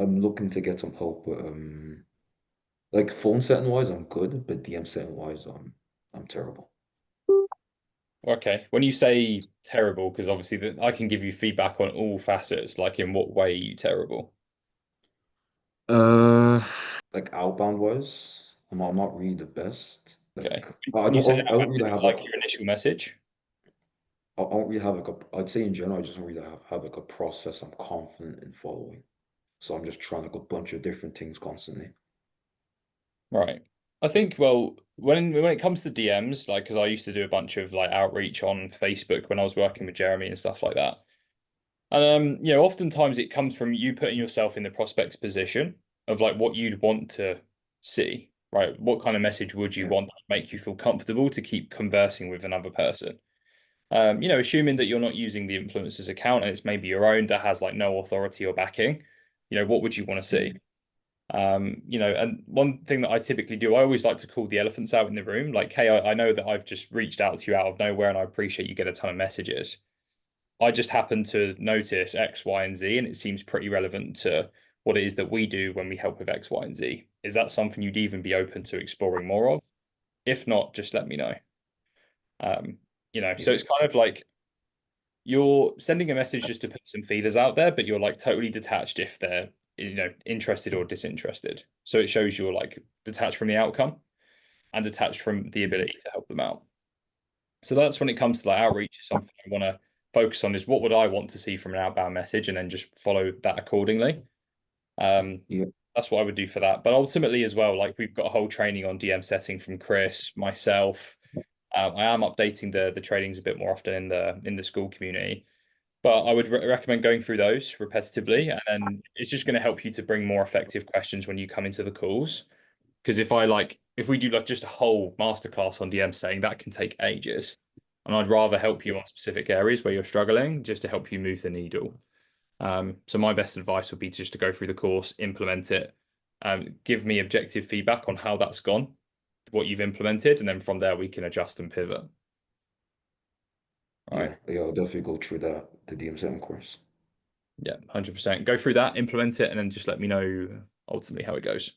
I'm looking to get some help with like phone setting wise, I'm good, but DM setting wise, I'm terrible. Okay. When you say terrible, because obviously I can give you feedback on all facets, like in what way are you terrible? Uh, like outbound wise, I'm not really the best. Okay. Like I When you don't say I don't outbound, really is it have like a your initial message? I don't really have like a I'd say in general I just don't really have like a process I'm confident in following. So I'm just trying like a bunch of different things constantly. Right. I think, well, when it comes to DMs, like, because I used to do a bunch of like outreach on Facebook when I was working with Jeremy and stuff like that. And oftentimes it comes from you putting yourself in the prospect's position of like what you'd want to see, right? What kind of message would you Yeah. want to make you feel comfortable to keep conversing with another person? Assuming that you're not using the influencer's account and it's maybe your own that has like no authority or backing, what would you want to see? Mm. And one thing that I typically do, I always like to call the elephants out in the room. Like, hey, I know that I've just reached out to you out of nowhere and I appreciate you get a ton of messages. I just happen to notice X, Y, and Z, and it seems pretty relevant to what it is that we do when we help with X, Y, and Z. Is that something you'd even be open to exploring more of? If not, just let me know. So Yeah. it's kind of like you're sending a message just to put some feelers out there, but you're like totally detached if they're, interested or disinterested. So it shows you're like detached from the outcome and detached from the Yeah. ability to help them out. So that's when it comes to like outreach, something I want to focus on is what would I want to see from an outbound message and then just follow that accordingly. Um, Yeah. that's what I would do for that. But ultimately as well, like we've got a whole training on DM setting from Chris, myself. I am updating the trainings a bit more often in the Skool community. But I would recommend going through those repetitively, and then it's just going to help you to bring more effective questions when you come into the calls. Because if we do like just a whole masterclass on DM saying that can take ages, and I'd rather help you on specific areas where you're struggling just to help you move the needle. So my best advice would be just to go through the course, implement it, give me objective feedback on how that's gone, what you've implemented, and then from there we can adjust and pivot. All right. Yeah. Yeah. I'll definitely go through the DM setting course. Yeah, 100%. Go through that, implement it, and then just let me know ultimately how it goes.